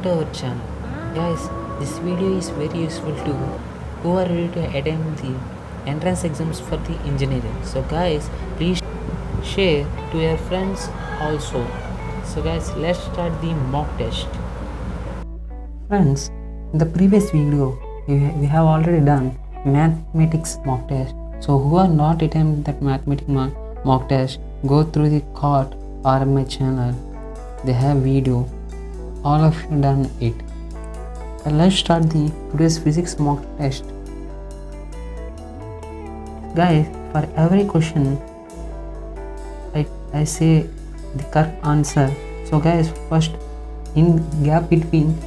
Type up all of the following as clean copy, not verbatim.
to our channel. Guys, this video is very useful to who are ready to attend the entrance exams for the engineering. So guys, please share to your friends also. So guys, let's start the mock test. Friends, in the previous video, we have already done mathematics mock test. So who are not attending that mathematics mock test, go through the card or my channel. They have video. All of you done it. Let's start the today's physics mock test. Guys, for every question I say the correct answer. So guys, first in gap between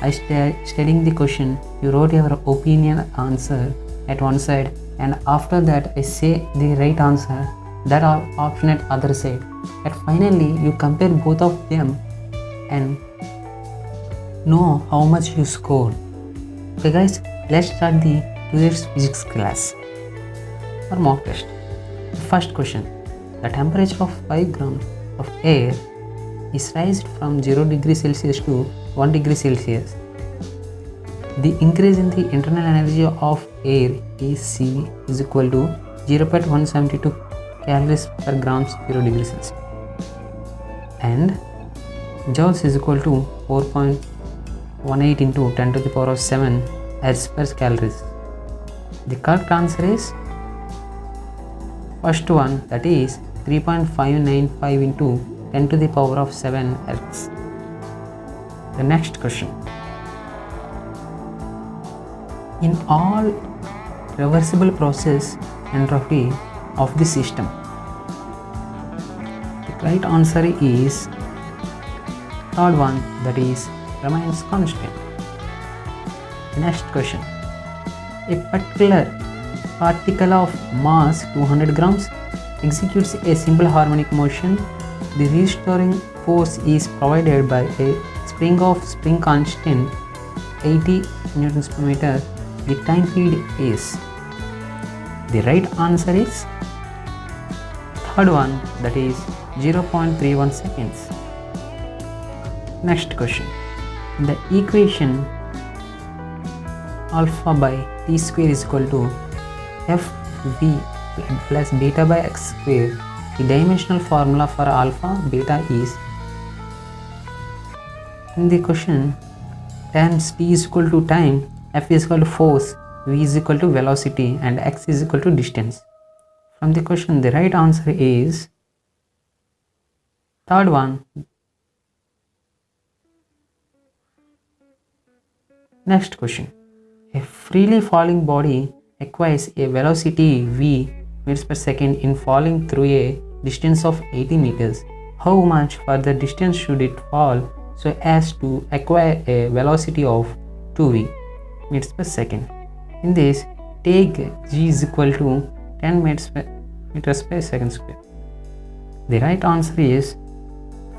I studying the question, you wrote your opinion answer at one side, and after that I say the right answer, that option at other side, and finally you compare both of them and know how much you scored. Okay guys, let's start the today's physics class or mock test. First question: the temperature of 5 grams of air is raised from 0 degrees Celsius to 1 degree Celsius. The increase in the internal energy of air is C is equal to 0.172 calories per grams 0 degrees Celsius, and joules is equal to 4.18 into 10 to the power of 7 Hertz per calories. The correct answer is first one, that is 3.595 into 10 to the power of 7 Hertz. The next question: in all reversible process entropy of the system, the right answer is third one, that is remains constant. Next question: a particular particle of mass 200 grams executes a simple harmonic motion. The restoring force is provided by a spring of spring constant 80 newtons per meter. The time period is. The right answer is third one, that is 0.31 seconds. Next question: the equation alpha by t square is equal to fv plus beta by x square. The dimensional formula for alpha beta is, in the question, times t is equal to time, f is equal to force, v is equal to velocity, and x is equal to distance. From the question, the right answer is third one. Next question: a freely falling body acquires a velocity v meters per second in falling through a distance of 80 meters. How much further distance should it fall so as to acquire a velocity of 2v meters per second? In this, take g is equal to 10 meters per second square. The right answer is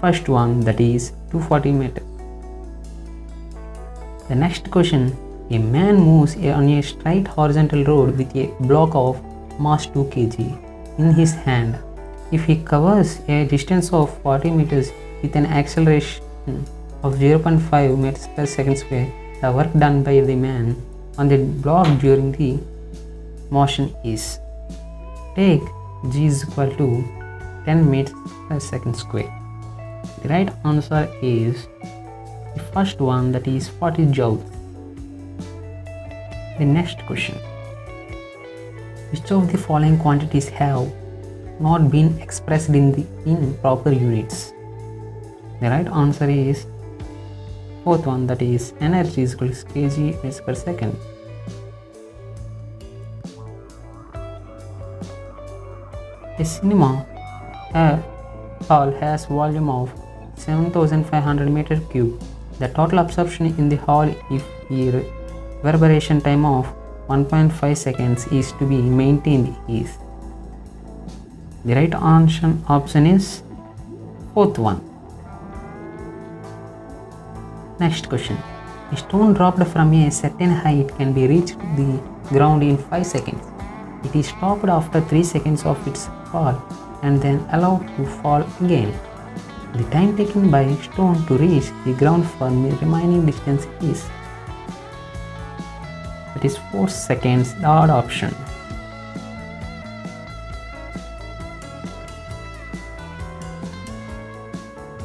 first one, that is 240 meters. The next question: a man moves on a straight horizontal road with a block of mass 2 kg in his hand. If he covers a distance of 40 meters with an acceleration of 0.5 meters per second square, the work done by the man on the block during the motion is. Take g is equal to 10 meters per second square. The right answer is the first one, that is 40 joules. The next question: which of the following quantities have not been expressed in proper units? The right answer is fourth one, that is energy is equal to kg meters per second. A cinema hall has volume of 7,500 meter cube. The total absorption in the hall if the reverberation time of 1.5 seconds is to be maintained is. The right option is fourth one. Next question: a stone dropped from a certain height can be reached the ground in 5 seconds. It is stopped after 3 seconds of its fall and then allowed to fall again. The time taken by stone to reach the ground for remaining distance is, that is 4 seconds, the odd option.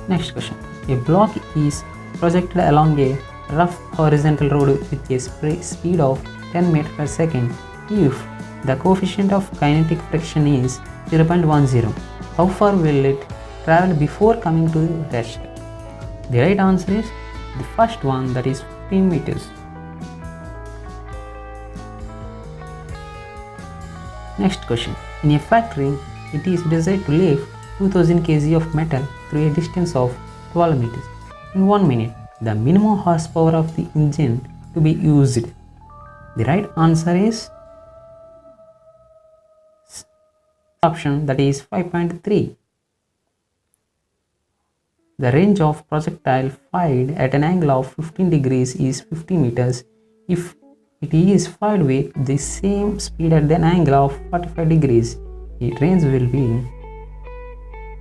Next question. A block is projected along a rough horizontal road with a speed of 10 meters per second if the coefficient of kinetic friction is 0.10. How far will it travel before coming to rest? The right answer is the first one, that is 15 meters. Next question. In a factory, it is desired to lift 2000 kg of metal through a distance of 12 meters in 1 minute. The minimum horsepower of the engine to be used. The right answer is option, that is 5.3. The range of projectile fired at an angle of 15 degrees is 50 meters if it is fired with the same speed at an angle of 45 degrees. Its range will be,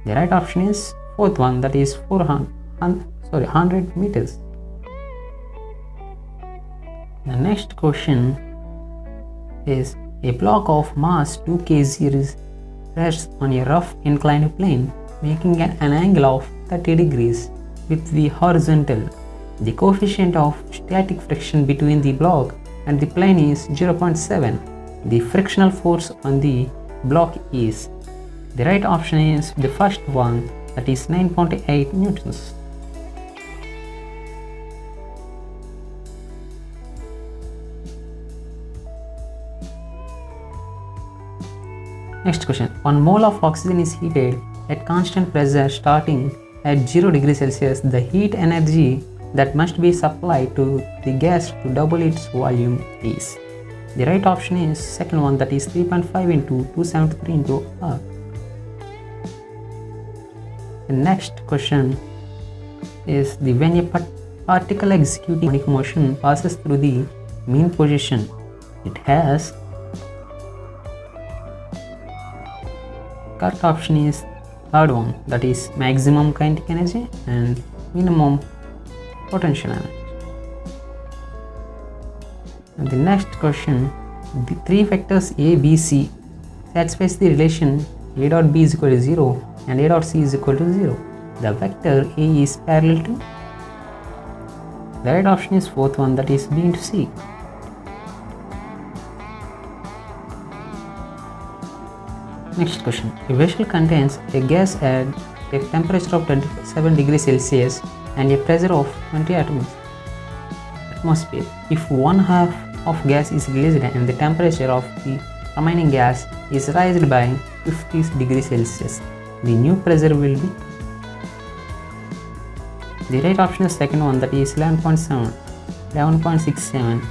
the right option is fourth one, that is 100 meters. The next question is, a block of mass 2 kg rests on a rough inclined plane making an angle of 30 degrees with the horizontal. The coefficient of static friction between the block and the plane is 0.7. The frictional force on the block is, the right option is the first one, that is 9.8 newtons. Next question. 1 mole of oxygen is heated at constant pressure starting at 0 degrees Celsius. The heat energy that must be supplied to the gas to double its volume is, the right option is second one, that is 3.5 into 273 into R. The next question is, when a particle executing harmonic motion passes through the mean position, it has, correct option is third one, that is maximum kinetic energy and minimum potential energy. And the next question, the three vectors A, B, C satisfies the relation A dot B is equal to 0 and A dot C is equal to 0. The vector A is parallel to, the right option is fourth one, that is B into C. Next question. A vessel contains a gas at a temperature of 27 degrees Celsius and a pressure of 20 atmosphere. If one half of gas is released and the temperature of the remaining gas is raised by 50 degrees Celsius, the new pressure will be, the right option is second one, that is 11.67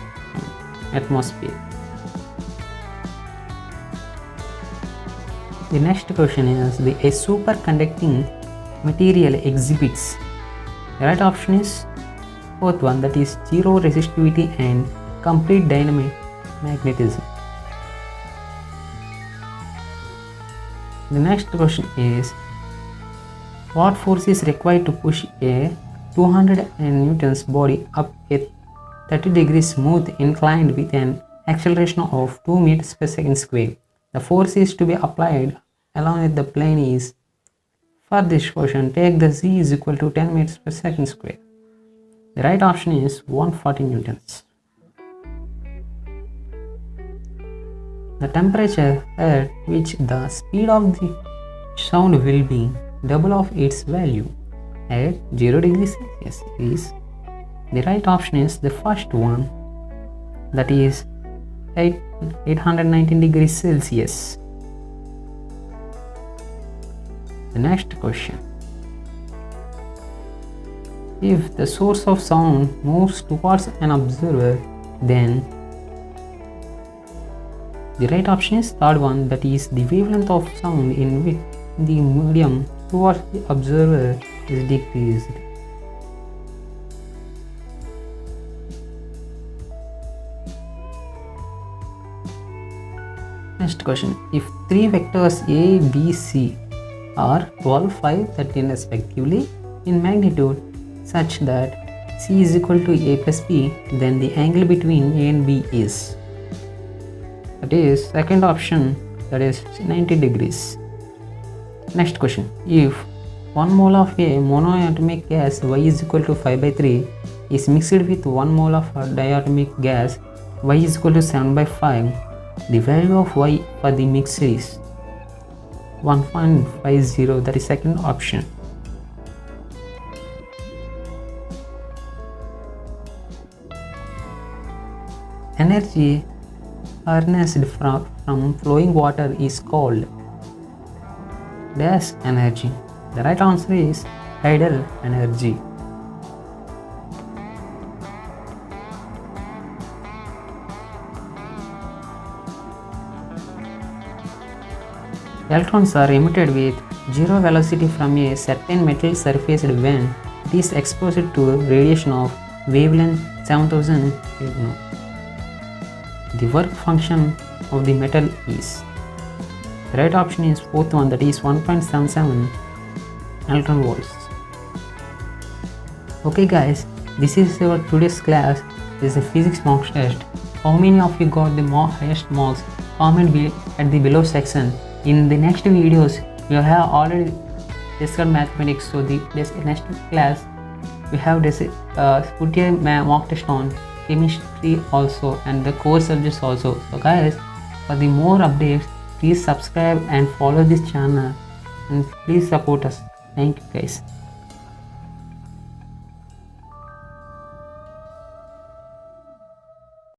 atmosphere. The next question is, a superconducting material exhibits, the right option is fourth one, that is zero resistivity and complete dynamic magnetism. The next question is, what force is required to push a 200 newtons body up a 30 degrees smooth inclined with an acceleration of 2 meters per second square? The force is to be applied along with the plane is, for this question take the z is equal to 10 meters per second square. The right option is 140 newtons. The temperature at which the speed of the sound will be double of its value at 0 degrees Celsius is, the right option is the first one, that is 819 degrees Celsius. The next question. If the source of sound moves towards an observer, then the right option is third one, that is the wavelength of sound in which the medium towards the observer is decreased. Next question. If three vectors A, B, C are 12, 5, 13 respectively in magnitude, such that C is equal to A plus B, then the angle between A and B is, that is second option, that is 90 degrees. Next question, if 1 mole of a monoatomic gas Y is equal to 5 by 3 is mixed with 1 mole of a diatomic gas Y is equal to 7 by 5, the value of Y for the mix is 1.50, that is second option. Energy harnessed from flowing water is called dash energy. The right answer is tidal energy. Electrons are emitted with zero velocity from a certain metal surface when it is exposed to radiation of wavelength 7000 nm. The work function of the metal is, the right option is fourth one, that is 1.77 electron volts. Okay guys, this is our today's class. This is a physics mock test. How many of you got the highest marks? Comment at the below section. In the next videos we have already discussed mathematics, so this next class we have put a mock test on chemistry also and the core subjects also. So guys, for the more updates, please subscribe and follow this channel and please support us. Thank you guys.